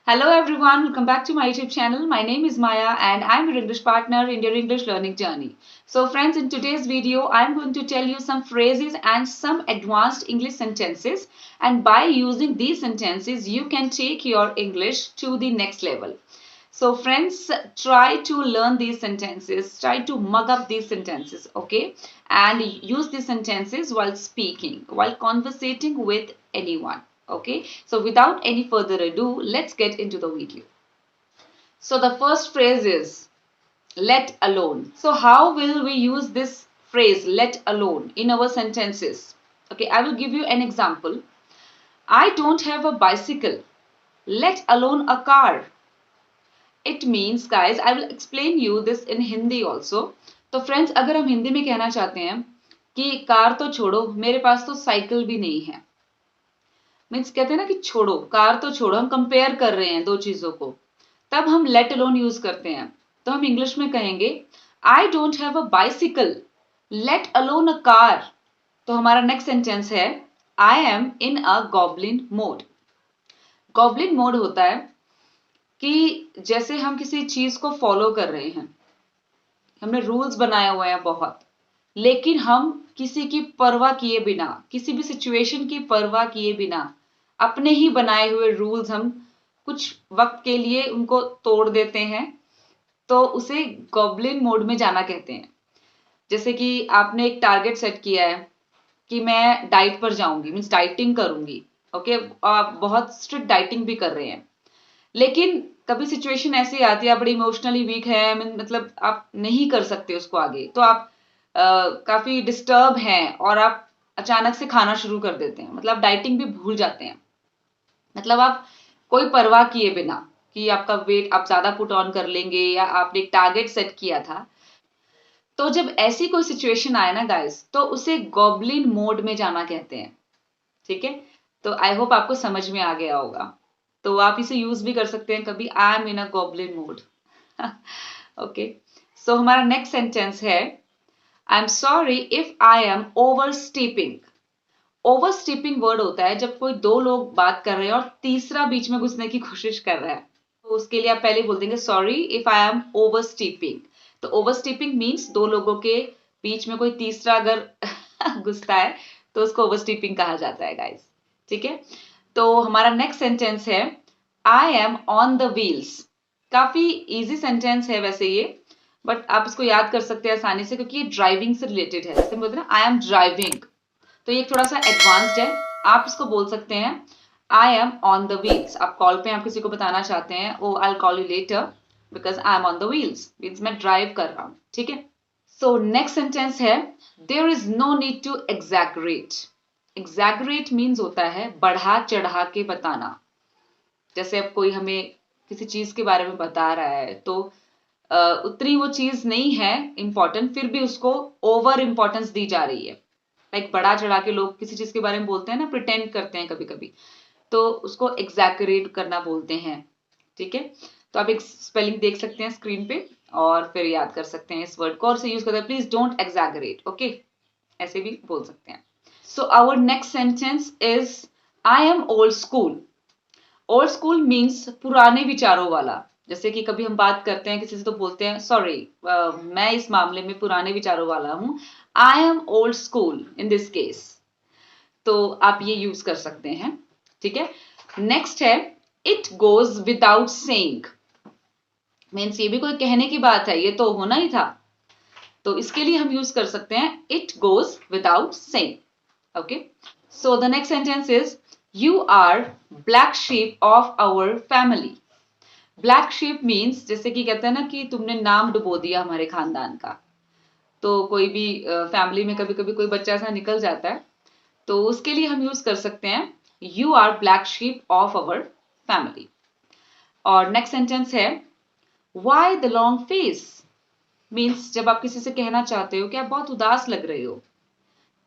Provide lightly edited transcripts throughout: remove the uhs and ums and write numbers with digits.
Hello everyone, welcome back to my YouTube channel. My name is Maya and I'm your English partner in your English learning journey. So friends, in today's video, I'm going to tell you some phrases and some advanced English sentences. And by using these sentences, you can take your English to the next level. So friends, try to learn these sentences, try to mug up these sentences, okay? And use these sentences while speaking, while conversating with anyone, okay? So without any further ado, let's get into the video. So the first phrase is let alone. So how will we use this phrase let alone in our sentences? Okay, I will give you an example. I don't have a bicycle, let alone a car. It means guys, I will explain you this in Hindi also. तो friends, अगर हम हिंदी में कहना चाहते हैं कि car तो छोड़ो, मेरे पास तो साइकिल भी नहीं है, मीन्स कहते हैं ना कि छोड़ो, कार तो छोड़ो, हम कंपेयर कर रहे हैं दो चीजों को, तब हम लेट अलोन यूज करते हैं. तो हम इंग्लिश में कहेंगे I don't have a bicycle, let alone a car. तो हमारा नेक्स्ट सेंटेंस है I am in a goblin mode. Goblin mode होता है कि जैसे हम किसी चीज को फॉलो कर रहे हैं, हमने रूल्स बनाए हुए हैं बहुत, लेकिन हम किसी की परवाह किए बिना, किसी भी सिचुएशन की परवाह किए बिना अपने ही बनाए हुए रूल्स हम कुछ वक्त के लिए उनको तोड़ देते हैं, तो उसे गॉब्लिन मोड में जाना कहते हैं. जैसे कि आपने एक टारगेट सेट किया है कि मैं डाइट पर जाऊंगी, मीन्स डाइटिंग करूंगी, ओके, आप बहुत स्ट्रिक्ट डाइटिंग भी कर रहे हैं, लेकिन कभी सिचुएशन ऐसी आती है, आप बड़ी इमोशनली वीक है, मतलब आप नहीं कर सकते उसको आगे, तो आप काफी डिस्टर्ब हैं और आप अचानक से खाना शुरू कर देते हैं, मतलब डाइटिंग भी भूल जाते हैं, मतलब आप कोई परवाह किए बिना कि आपका वेट आप ज्यादा पुट ऑन कर लेंगे या आपने एक टारगेट सेट किया था. तो जब ऐसी कोई सिचुएशन आए ना गाइस, तो उसे गॉब्लिन मोड में जाना कहते हैं. ठीक है, तो आई होप आपको समझ में आ गया होगा. तो आप इसे यूज भी कर सकते हैं कभी, I am in a goblin mode. Okay, so हमारा नेक्स्ट सेंटेंस है I am sorry if I am overstepping. Overstepping word होता है जब कोई दो लोग बात कर रहे हैं और तीसरा बीच में घुसने की कोशिश कर रहा है, तो उसके लिए आप पहले बोल देंगे sorry if I am over steeping. तो ओवर स्टीपिंग मीन्स दो लोगों के बीच में कोई तीसरा अगर घुसता है तो उसको ओवर स्टीपिंग कहा जाता है गाइस. ठीक है, तो हमारा नेक्स्ट सेंटेंस है I am on the wheels. काफी इजी सेंटेंस है वैसे ये, बट आप इसको याद कर सकते हैं आसानी से क्योंकि ये ड्राइविंग से रिलेटेड है. जैसे बोलते हैं ना आई एम ड्राइविंग, तो ये थोड़ा सा एडवांस्ड है. आप इसको बोल सकते हैं I am on the wheels. आप कॉल पे आप किसी को बताना चाहते हैं oh I will call you later because I am on the wheels, means मैं ड्राइव कर रहा हूँ. ठीक है, सो नेक्स्ट सेंटेंस है there is no need to exaggerate. Exaggerate means होता है बढ़ा चढ़ा के बताना. जैसे अब कोई हमें किसी चीज के बारे में बता रहा है, तो उतनी वो चीज नहीं है इंपॉर्टेंट, फिर भी उसको ओवर इंपॉर्टेंस दी जा रही है. लाइक बढ़ा चढ़ा के लोग किसी चीज के बारे में बोलते हैं ना, प्रिटेंड करते हैं कभी कभी, तो उसको एग्जैगरेट करना बोलते हैं. ठीक है, तो आप एक स्पेलिंग देख सकते हैं स्क्रीन पे और फिर याद कर सकते हैं इस वर्ड को, और से यूज करते हैं प्लीज डोंट एग्जैगरेट. ओके, ऐसे भी बोल सकते हैं. So our next sentence is I am old school. Old school means पुराने विचारों वाला. जैसे कि कभी हम बात करते हैं किसी से तो बोलते हैं सॉरी मैं इस मामले में पुराने विचारों वाला हूं, आई am old school in this case. तो आप ये यूज कर सकते हैं. ठीक है, नेक्स्ट है it goes without saying. Means ये भी कोई कहने की बात है, ये तो होना ही था, तो इसके लिए हम यूज कर सकते हैं it goes without saying. Okay, so the next sentence is you are black sheep of our family. Black sheep means जैसे कि कहते हैं ना कि तुमने नाम डुबो दिया हमारे खानदान का. तो कोई भी फैमिली में कभी कभी कोई बच्चा ऐसा निकल जाता है, तो उसके लिए हम यूज कर सकते हैं you are black sheep of our family. और नेक्स्ट सेंटेंस है why the long face. Means जब आप किसी से कहना चाहते हो कि आप बहुत उदास लग रहे हो,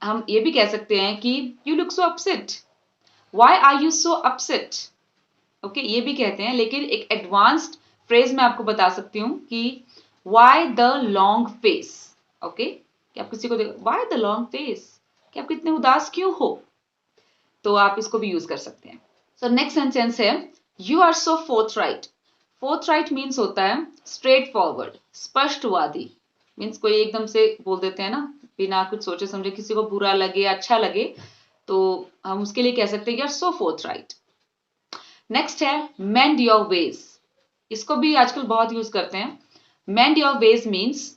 हम ये भी कह सकते हैं कि you look so upset, why are you so upset. Okay, ये भी कहते हैं, लेकिन एक एडवांस्ड फ्रेज मैं आपको बता सकती हूँ कि Y the long face. Okay, कि आप किसी को देखो वाई द लॉन्ग फेस, कि आप कितने उदास क्यों हो, तो आप इसको भी यूज कर सकते हैं. सो नेक्स्ट सेंटेंस है यू आर सो फोर्थराइट. फोर्थराइट मीन्स होता है स्ट्रेट फॉरवर्ड, स्पष्टवादी. मीन्स कोई एकदम से बोल देते हैं ना, बिना कुछ सोचे समझे, किसी को बुरा लगे अच्छा लगे, तो हम उसके लिए कह सकते हैं यू आर सो फोर्थराइट. नेक्स्ट है मेंड योर वेज. इसको भी आजकल बहुत यूज करते हैं. मेंड योर वेज मीन्स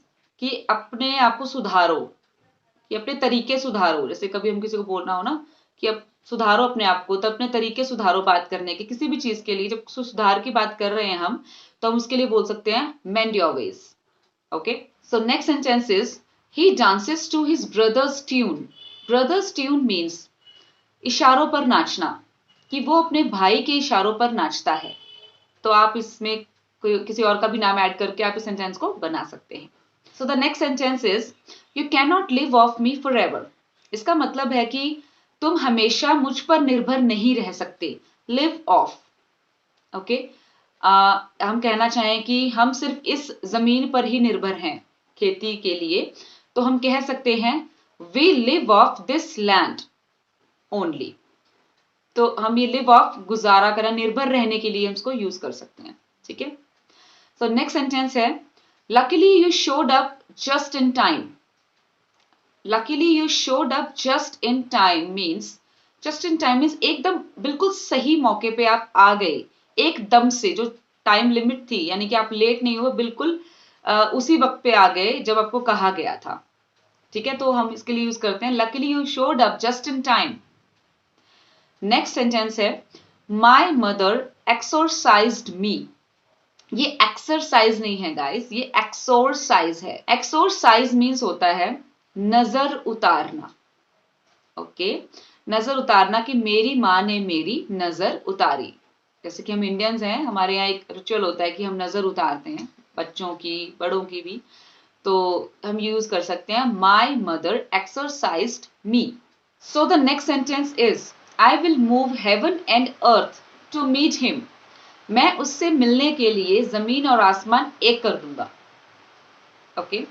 कि अपने आप को सुधारो, कि अपने तरीके सुधारो. जैसे कभी हम किसी को बोलना हो ना कि अब सुधारो अपने आप को, तो अपने तरीके सुधारो बात करने के, किसी भी चीज के लिए जब सुधार की बात कर रहे हैं हम, तो हम उसके लिए बोल सकते हैं mend your ways. Okay, so next sentence is he dances to his brother's tune. Brother's tune means इशारों पर नाचना, कि वो अपने भाई के इशारों पर नाचता है. तो आप इसमें कोई किसी और का भी नाम ऐड करके आप इस सेंटेंस को बना सकते हैं. सो the next sentence is you can not live of me for ever. इसका मतलब है कि तुम हमेशा मुझ पर निर्भर नहीं रह सकते. Live of. ओके, हम कहना चाहें कि हम सिर्फ इस जमीन पर ही निर्भर हैं खेती के लिए, तो हम कह सकते हैं we live off this land only. तो हम ये लिव ऑफ गुजारा करना, निर्भर रहने के लिए हम इसको यूज कर सकते हैं. ठीक है. सो नेक्स्ट सेंटेंस है luckily you showed up just in time. Luckily you showed up just in time means, just in time means एकदम बिल्कुल सही मौके पे आप आ गए, एकदम से, जो टाइम लिमिट थी, यानी कि आप लेट नहीं हुए, बिल्कुल उसी वक्त पे आ गए जब आपको कहा गया था. ठीक है, तो हम इसके लिए यूज करते हैं luckily you showed up just in time. Next sentence है माई मदर एक्सोरसाइज्ड मी. ये एक्सरसाइज नहीं है गाइस, ये एक्सोरसाइज है. एक्सोरसाइज मीन्स होता है नजर उतारना. ओके, नजर उतारना, कि मेरी माँ ने मेरी नजर उतारी. जैसे कि हम इंडियंस हैं, हमारे यहाँ एक रिचुअल होता है कि हम नजर उतारते हैं, बच्चों की बड़ों की भी. तो हम यूज कर सकते हैं my mother exercised me. So the next sentence is I will move heaven and earth to meet him. मैं उससे मिलने के लिए जमीन और आसमान एक कर दूंगा. Okay,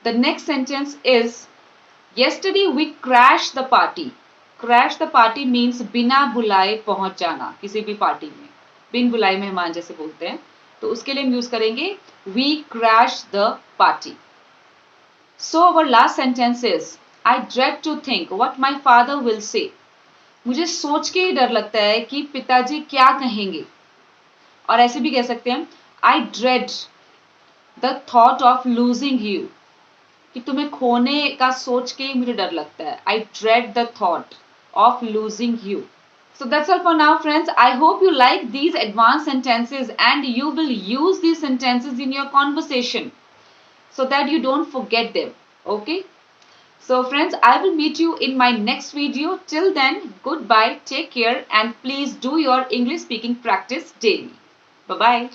the next sentence is yesterday we crashed the party. crash the party means बिना बुलाए पहुंच जाना किसी भी पार्टी में, बिन बुलाए मेहमान जैसे बोलते हैं, तो उसके लिए हम यूज करेंगे we crashed the party. So our last sentence is I dread to think what my father will say. मुझे सोच के ही डर लगता है कि पिताजी क्या कहेंगे. और ऐसे भी कह सकते हैं I dread the thought of losing you. कि तुम्हें खोने का सोच के ही मुझे डर लगता है. I dread the thought of losing you. So that's all for now, friends. I hope you like these advanced sentences and you will use these sentences in your conversation so that you don't forget them. Okay? So friends, I will meet you in my next video. Till then, goodbye, take care, and please do your English speaking practice daily. Bye-bye.